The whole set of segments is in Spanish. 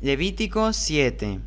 Levítico 7.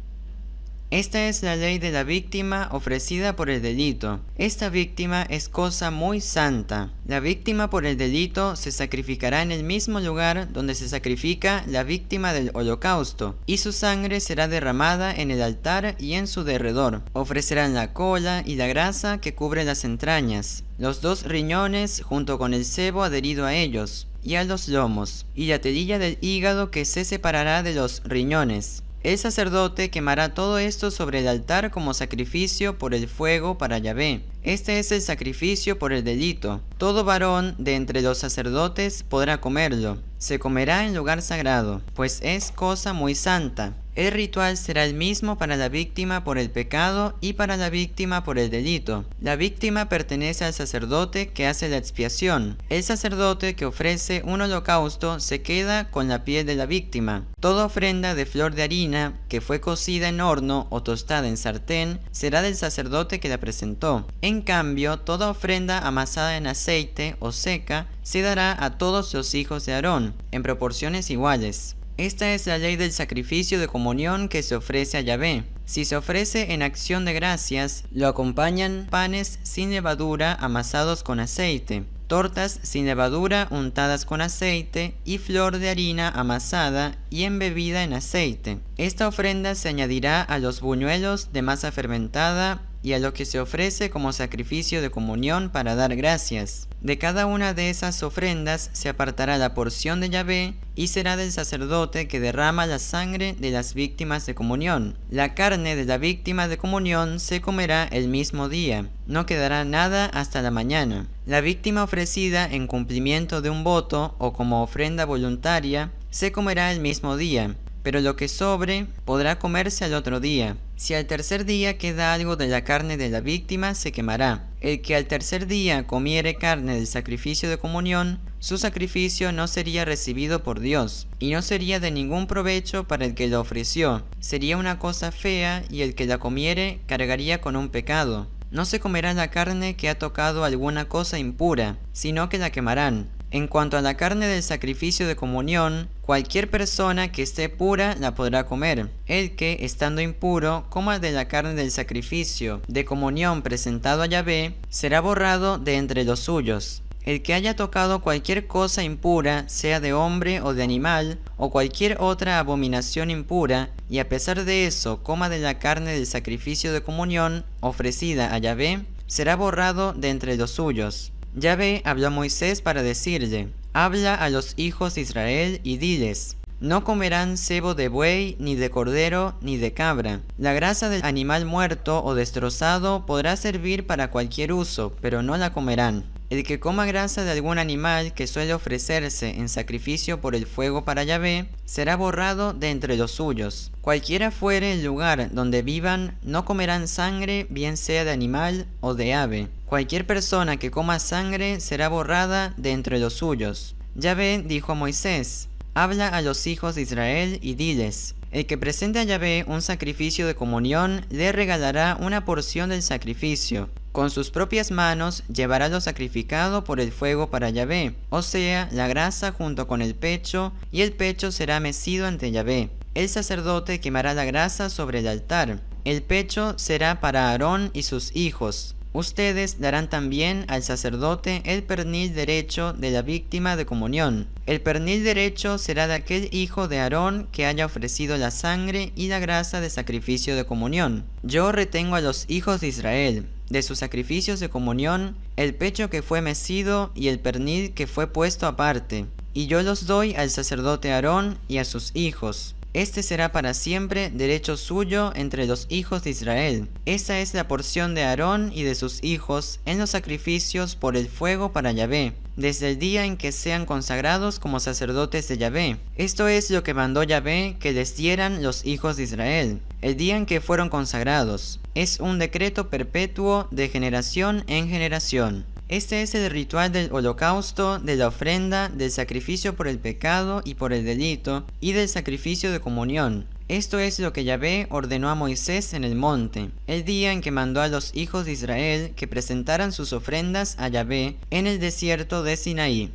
Esta es la ley de la víctima ofrecida por el delito. Esta víctima es cosa muy santa. La víctima por el delito se sacrificará en el mismo lugar donde se sacrifica la víctima del holocausto, y su sangre será derramada en el altar y en su derredor. Ofrecerán la cola y la grasa que cubre las entrañas, los 2 riñones junto con el sebo adherido a ellos, y a los lomos, y la telilla del hígado que se separará de los riñones. El sacerdote quemará todo esto sobre el altar como sacrificio por el fuego para Yahvé. Este es el sacrificio por el delito. Todo varón de entre los sacerdotes podrá comerlo. Se comerá en lugar sagrado, pues es cosa muy santa. El ritual será el mismo para la víctima por el pecado y para la víctima por el delito. La víctima pertenece al sacerdote que hace la expiación. El sacerdote que ofrece un holocausto se queda con la piel de la víctima. Toda ofrenda de flor de harina que fue cocida en horno o tostada en sartén será del sacerdote que la presentó. En cambio, toda ofrenda amasada en aceite o seca se dará a todos los hijos de Aarón, en proporciones iguales. Esta es la ley del sacrificio de comunión que se ofrece a Yahvé. Si se ofrece en acción de gracias, lo acompañan panes sin levadura amasados con aceite, tortas sin levadura untadas con aceite y flor de harina amasada y embebida en aceite. Esta ofrenda se añadirá a los buñuelos de masa fermentada y a lo que se ofrece como sacrificio de comunión para dar gracias. De cada una de esas ofrendas se apartará la porción de Yahvé y será del sacerdote que derrama la sangre de las víctimas de comunión. La carne de la víctima de comunión se comerá el mismo día, no quedará nada hasta la mañana. La víctima ofrecida en cumplimiento de un voto o como ofrenda voluntaria se comerá el mismo día, pero lo que sobre podrá comerse al otro día. Si al tercer día queda algo de la carne de la víctima, se quemará. El que al tercer día comiere carne del sacrificio de comunión, su sacrificio no sería recibido por Dios, y no sería de ningún provecho para el que lo ofreció. Sería una cosa fea, y el que la comiere cargaría con un pecado. No se comerá la carne que ha tocado alguna cosa impura, sino que la quemarán. En cuanto a la carne del sacrificio de comunión, cualquier persona que esté pura la podrá comer. El que, estando impuro, coma de la carne del sacrificio de comunión presentado a Yahvé, será borrado de entre los suyos. El que haya tocado cualquier cosa impura, sea de hombre o de animal, o cualquier otra abominación impura, y a pesar de eso coma de la carne del sacrificio de comunión ofrecida a Yahvé, será borrado de entre los suyos. Yahvé habló a Moisés para decirle: habla a los hijos de Israel y diles: no comerán sebo de buey, ni de cordero, ni de cabra. La grasa del animal muerto o destrozado podrá servir para cualquier uso, pero no la comerán. El que coma grasa de algún animal que suele ofrecerse en sacrificio por el fuego para Yahvé, será borrado de entre los suyos. Cualquiera fuere el lugar donde vivan, no comerán sangre, bien sea de animal o de ave. Cualquier persona que coma sangre será borrada de entre los suyos. Yahvé dijo a Moisés: habla a los hijos de Israel y diles: el que presente a Yahvé un sacrificio de comunión le regalará una porción del sacrificio. Con sus propias manos llevará lo sacrificado por el fuego para Yahvé, o sea, la grasa junto con el pecho, y el pecho será mecido ante Yahvé. El sacerdote quemará la grasa sobre el altar. El pecho será para Aarón y sus hijos. Ustedes darán también al sacerdote el pernil derecho de la víctima de comunión. El pernil derecho será de aquel hijo de Aarón que haya ofrecido la sangre y la grasa de sacrificio de comunión. Yo retengo a los hijos de Israel de sus sacrificios de comunión el pecho que fue mecido y el pernil que fue puesto aparte, y yo los doy al sacerdote Aarón y a sus hijos. Este será para siempre derecho suyo entre los hijos de Israel. Esta es la porción de Aarón y de sus hijos en los sacrificios por el fuego para Yahvé, desde el día en que sean consagrados como sacerdotes de Yahvé. Esto es lo que mandó Yahvé que les dieran los hijos de Israel, el día en que fueron consagrados. Es un decreto perpetuo de generación en generación. Este es el ritual del holocausto, de la ofrenda, del sacrificio por el pecado y por el delito, y del sacrificio de comunión. Esto es lo que Yahvé ordenó a Moisés en el monte, el día en que mandó a los hijos de Israel que presentaran sus ofrendas a Yahvé en el desierto de Sinaí.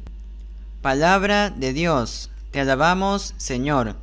Palabra de Dios. Te alabamos, Señor.